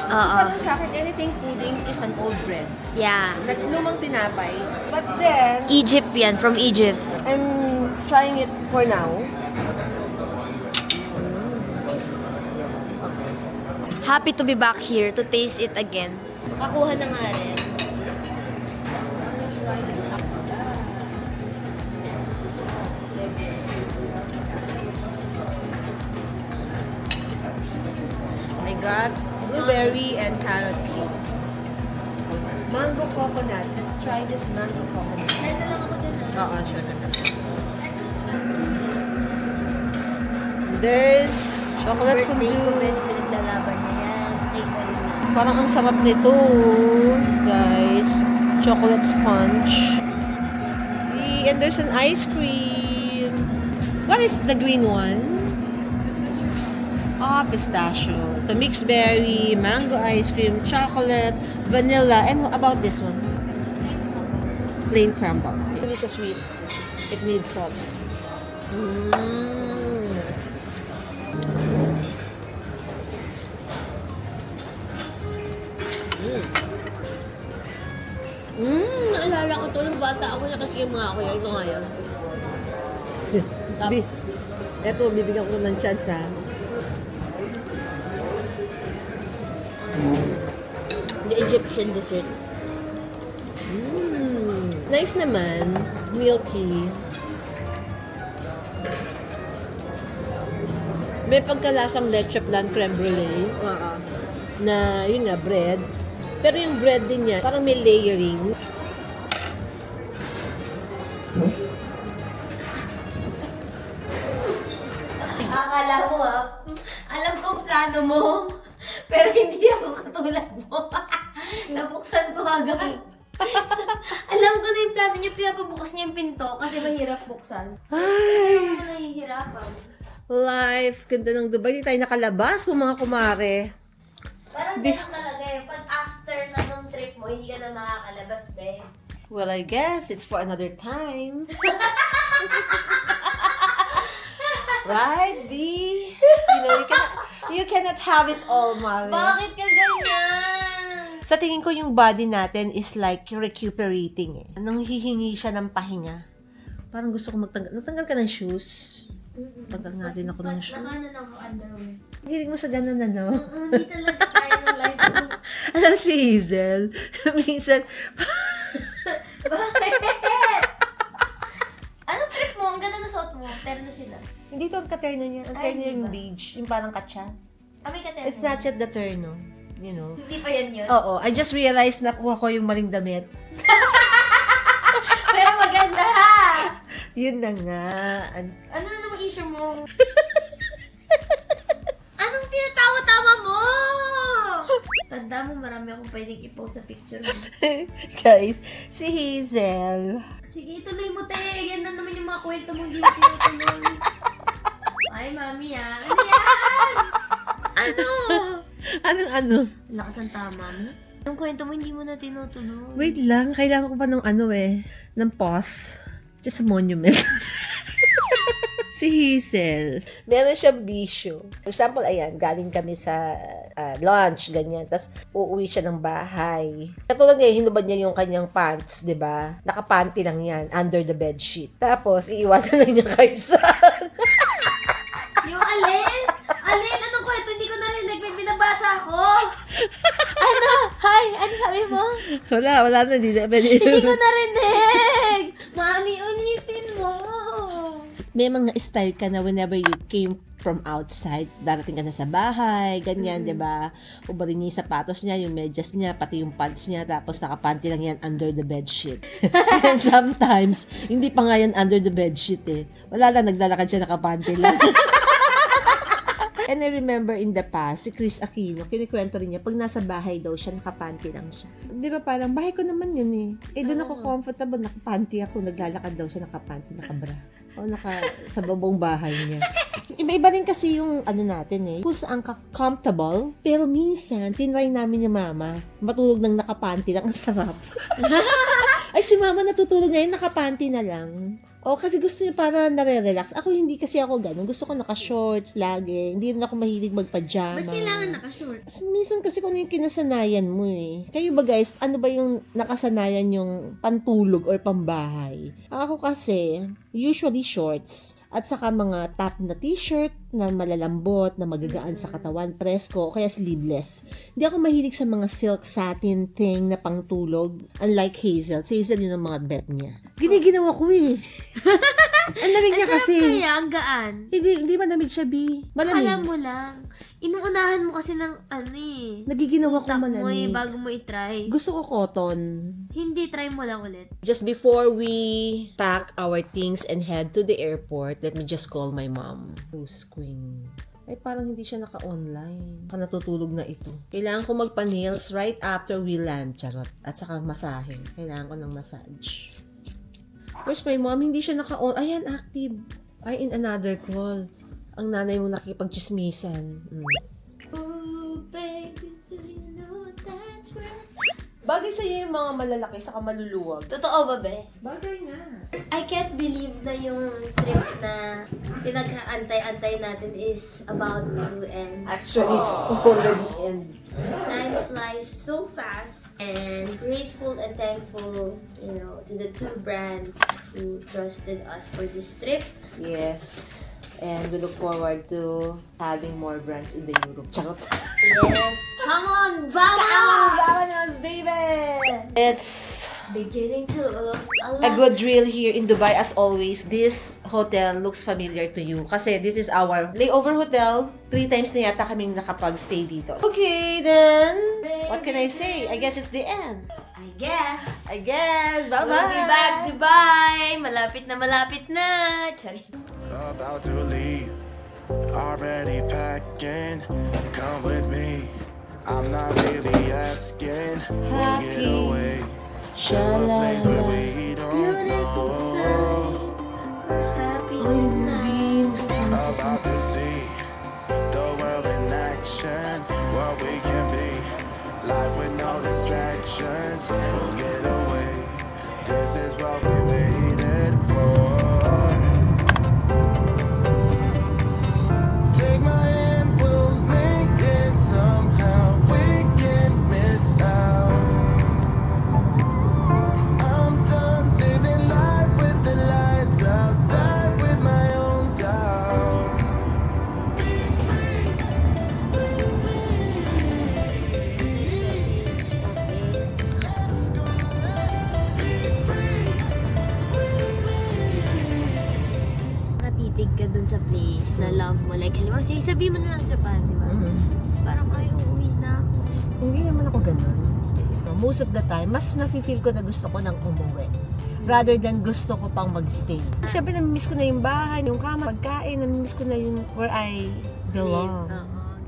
So
Oo.
parang sa akin, anything pudding is an old bread.
Yeah.
Lumang tinapay. But then,
Egypt yan. From Egypt.
I'm trying it for now.
Happy to be back here to taste it again. Kakuha na nga rin.
I got blueberry and carrot cake. Mango coconut. Let's try this mango coconut.
Try na lang ako din ah.
Oo, sure na. There's chocolate
Birthday ko,
fondue.
best pinaglalaban niya yan. Cake na rin yan.
Parang ang sarap nito, guys. Chocolate sponge. And there's an ice cream. What is the green one? Ah, pistachio. The mixed berry, mango ice cream, chocolate, vanilla, and what about this one? Plain crumble. It is sweet. It needs salt.
Naalala ko to. Nung bata ako, nakikima ako yan. Ito ngayon.
Eto, bibigyan ko ng chance ha.
The Egyptian dessert.
Nice naman. Milky. May pagkalasang leche flan creme brulee. Na, yun nga, bread. Pero yung bread din niya, parang may layering.
Akala mo ha, alam ko ang plano mo, pero hindi ako katulad mo. Nabuksan ko agad. Alam ko na yung plano niya, pinapabukas niya yung pinto kasi mahirap buksan. Ay! Nahihirapan.
Life, ganda ng Dubai. Hindi tayo nakalabas kung mga kumare.
Parang ganun talaga eh. Pag after na nung trip mo, hindi ka na makakalabas, be.
Well, I guess it's for another time. Right, B? You know, you cannot have it all, Mare.
Bakit ka ganyan?
Sa tingin ko yung body natin is like recuperating eh. Nung hihingi siya ng pahinga. Parang gusto ko magtanggal ka ng shoes. Tanggal nga din ako ng shoes.
Nakanan ako underwear.
Hilig mo sa ganun ano?
Hindi talaga kaya ng life mo.
Alam si Hazel, minsan,
Bakit? Anong trip mo? Ang ganda na suot mo. Terno sila.
hindi to ang katerno niya. Ang
Ay,
terno
di
yung
ba?
beige. Yung parang katsa.
Ah, may katerno.
It's not yet the terno. you know.
Hindi pa yan yun.
Oo, I just realized na kuha ko yung maling damit.
Pero maganda!
Yun na nga.
Ano na naman issue mo? Anong tinatawa-tawa mo? Tanda mo, marami akong pwedeng i-post sa picture mo.
Guys, si Hazel.
Sige, ituloy mo, te. Yan na naman yung mga kwento mo, hindi mo tinutuloy. Ay, mami, ah. Ano yan? Ano?
Ano?
Lakas ang tama, mami. Yung kwento mo, hindi mo na tinutuloy.
Wait lang, kailangan ko pa ng ng pause. Just a monument. Si Hazel, meron siyang bisyo. For example, ayan, galing kami sa lunch, ganyan. Tapos, uuwi siya ng bahay. Katulad ngayon, hinubad niya yung kanyang pants, di ba? Nakapanty lang yan, under the bedsheet. Tapos, iiwanan lang niya kahit saan.
Yung alin? Alin? Anong kwento? Hindi ko narinig. May binabasa ako. Ano? Hi? Ano sabi mo?
Wala na.
Hindi ko narinig. Mami, ulitin mo.
May mga style ka na whenever you came from outside, darating ka na sa bahay, ganyan, di ba? Ubarin niya yung sapatos niya, yung medyas niya, pati yung pants niya, tapos nakapanty lang yan under the bedsheet. And sometimes, hindi pa nga yan under the bedsheet eh. Wala lang, naglalakad siya, nakapanty lang. And I remember in the past, si Chris Aquino, kinikwento rin niya, pag nasa bahay daw siya, nakapanty lang siya. Di ba parang, bahay ko naman yun eh. Eh, doon ako comfortable, nakapanty ako, naglalakad daw siya, nakapanty, nakabra. O sa babong bahay niya. Iba-iba rin kasi yung ano natin eh. Kung saan ka comfortable. Pero minsan, tinry namin ni mama, matulog ng nakapanty lang. Ang sarap. Ay, si mama natutulog ngayon, nakapanty na lang. O, kasi gusto niya para nare-relax. Ako, hindi kasi ako ganun. Gusto ko naka-shorts lagi. Hindi rin ako mahilig magpajama.
Ba't kailangan naka-shorts?
Minsan kasi kung ano yung kinasanayan mo eh. Kayo ba guys, ano ba yung nakasanayan yung pantulog or pambahay? Ako kasi, usually shorts. At saka mga top na t-shirt na malalambot, na magagaan sa katawan, presko, o kaya sleeveless. Hindi ako mahilig sa mga silk satin thing na pangtulog. Unlike Hazel. Si Hazel yun ang mga bet niya. Giniginawa ko eh. Ang lamig niya kasi.
Kaya, ang gaan.
Hindi malamig siya, B. Malamig.
Akala mo lang. Inuunahan mo kasi ng ano eh.
Nagiginawa ko
Utak mo eh,
malamig.
bago mo itry.
Gusto ko cotton.
Hindi, try mo lang ulit.
Just before we pack our things and head to the airport, let me just call my mom. Who's Queen? Ay, parang hindi siya naka-online. Baka natutulog na ito. Kailangan ko magpa-nails right after we land. Charot. At saka masahe. Kailangan ko ng massage. Where's my mom? Hindi siya naka-on. Ayan, active. Ay, in another call. Ang nanay mo nakikipag-chismisan.
Ooh, baby, do you know that's right?
Bagay sa'yo yung mga malalaki saka maluluwag.
Totoo ba, be?
Bagay nga.
I can't believe na yung trip na pinag-antay-antay natin is about to end.
Actually, it's already end.
Time flies so fast, and grateful and thankful, to the two brands who trusted us for this trip.
Yes. And we look forward to having more brands in the Europe. Charot.
Yes. Come on, vamos!
Vamos, baby! It's
Beginning to look
a good drill here in Dubai. As always, this hotel looks familiar to you. Kasi this is our layover hotel. 3 times na yata kaming nakapag-stay dito. Okay, then, what can I say? I guess it's the end.
I guess.
Bye-bye!
We'll be back, Dubai! Malapit na! Sorry.
About to leave, already packing. Come with me. I'm not really asking. We'll get away to a place where we don't know.
Happy tonight.
About to see the world in action. What we can be. Life with no distractions. We'll get away. This is what we waited for. Take my hand, we'll make it somehow. We can miss out. I'm done living life with the lights out. Die with my own doubts. Be free with me. Let's go, let's be free with me.
Natitig ka dun sa place na love mo. Like, halimbawa, sabihin mo na lang Japan, di ba? Tapos parang, ay, uuwi na ako.
Hindi naman ako ganun. Most of the time, mas nafe-feel ko na gusto ko nang umuwi. Rather than gusto ko pang magstay. Siyempre, namimiss ko na yung bahay, yung kama, pagkain, namimiss ko na yung where I belong.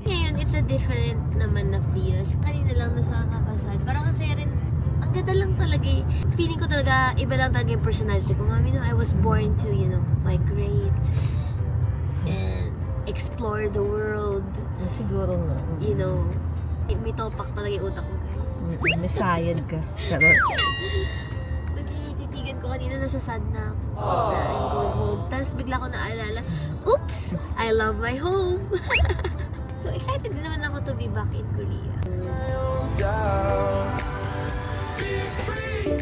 Ngayon, it's a different naman na feels. Kanina lang na nakakasad. Parang kasi rin, ang ganda lang talaga eh. Feeling ko talaga, iba lang talaga yung personality ko. Mami, no, I was born to, migrate and explore the world.
Siguro nga.
May topak talaga yung utak ko, guys.
May sayad ka. Sarot.
Pagtitigan ko kanina, nasasad na ako na I'm going home. Tapos bigla ko naalala, oops! I love my home! So excited din naman ako to be back in Korea.
Doubts. Be free.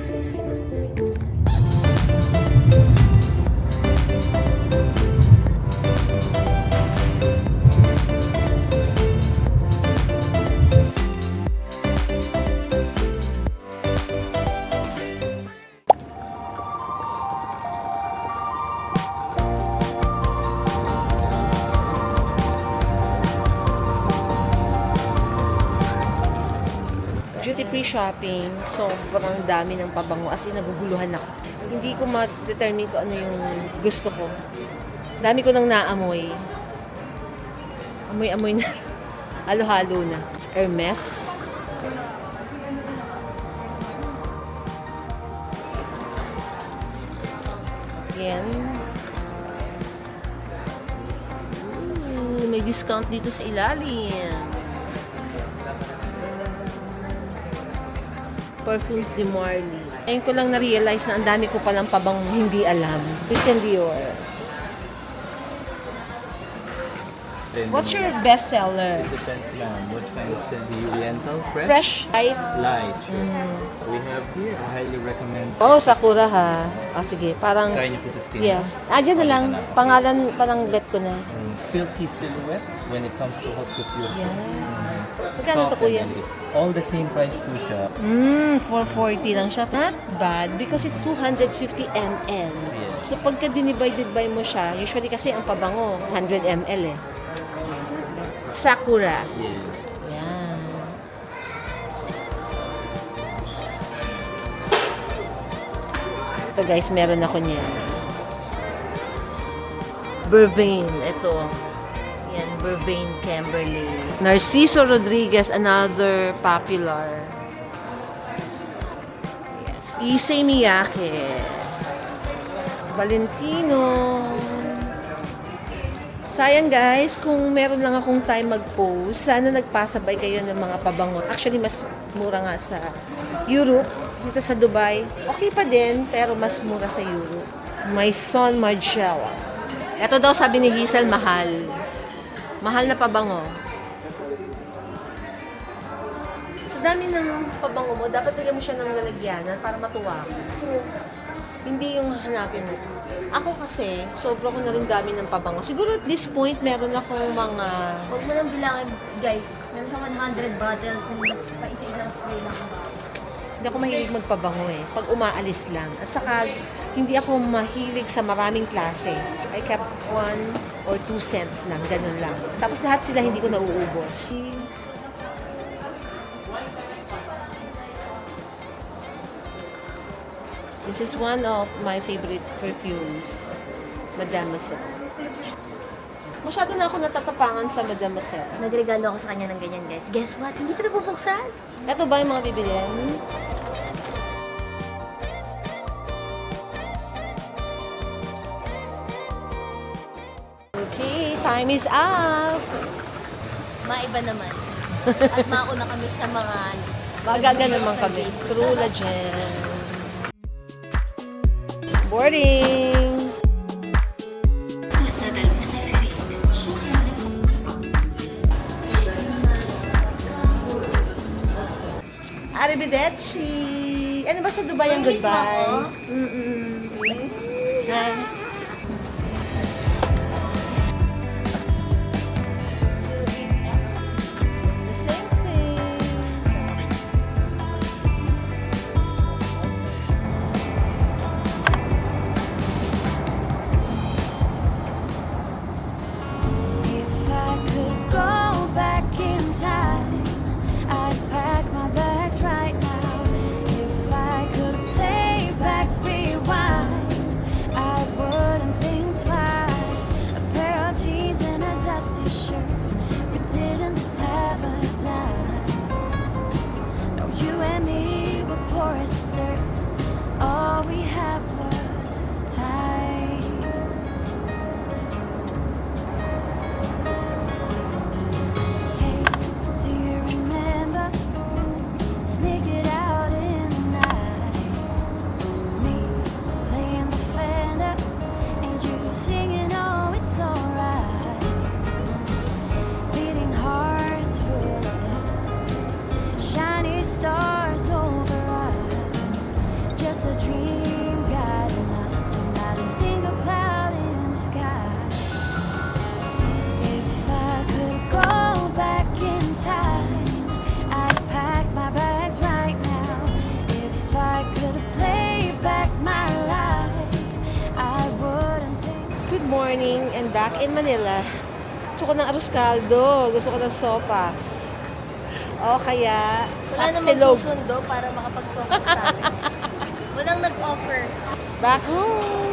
Duty-free shopping, sobrang dami ng pabango. As in, naguguluhan ako. Hindi ko ma-determine kung ano yung gusto ko. Dami ko nang naamoy. Amoy-amoy na. Halo-halo na. Hermes. Again. May discount dito sa ilalim. Perfumes de Marley. Ngayon ko lang na-realize na ang dami ko palang pabang hindi alam. Christian Dior. What's your best seller?
It depends, ma'am. What kind of scent do you oriental? Fresh?
Fresh, light.
Light. Sure. We have here, I highly recommend.
Oh, Sakura ha. Ah, sige. Parang,
Try niyo po sa skin.
yes. Dyan na lang. Pangalan, parang bet ko na.
Silky silhouette when it comes to haute couture.
Yan. Magkano to,
Soft
kuya?
and delicate. All the same price po siya.
440 lang siya. Not bad because it's 250 ml.
Yes.
So, pagka dinivide by mo siya, usually kasi ang pabango, 100 ml eh. Sakura.
Yes.
Yan. Ito guys, meron ako niyan. Vervain. Ito. Yan, Vervain Kimberly. Narciso Rodriguez, another popular. Yes. Issey Miyake. Valentino. Sayang guys, kung meron lang akong time mag-post, sana nagpasabay kayo ng mga pabangot. Actually, mas mura nga sa Europe. Dito sa Dubai, okay pa din, pero mas mura sa Europe. Maison Margiela. Ito daw sabi ni Hazel, mahal. Mahal na pabango. Sa dami ng pabango mo, dapat lagyan mo siya ng lalagyanan para matuwa ka. Hindi yung hanapin mo. Ako kasi, sobra ko na rin dami ng pabango. Siguro at this point, meron akong mga...
Huwag mo lang bilangin, guys. Meron siya 100 bottles na pa isa-isang spray lang.
Hindi ako mahilig magpabango eh. Pag umaalis lang. At saka, hindi ako mahilig sa maraming klase. I kept 1 or 2 cents lang. Ganun lang. Tapos lahat sila hindi ko nauubos. This is one of my favorite perfumes. Mademoiselle. Masyado na ako natatapangan sa Mademoiselle.
Nagregalo ako sa kanya ng ganyan, guys. Guess what? Hindi ko na bubuksan.
Ito ba yung mga bibilin? Okay, time is up!
Maiba naman. At mauna kami sa mga...
Magaga naman kami. True legend. Boarding! Arrivederci! Ano ba sa Dubai ang
Miss mo
goodbye?
ako?
Ha? It's the same thing.
If I could go back in time, I'd pack
morning and back in Manila. Gusto ko ng arroz caldo. Gusto ko ng sopas. O kaya,
Wala namang
silog.
susundo para makapag-sopas tayo. Walang nag-offer.
Back home.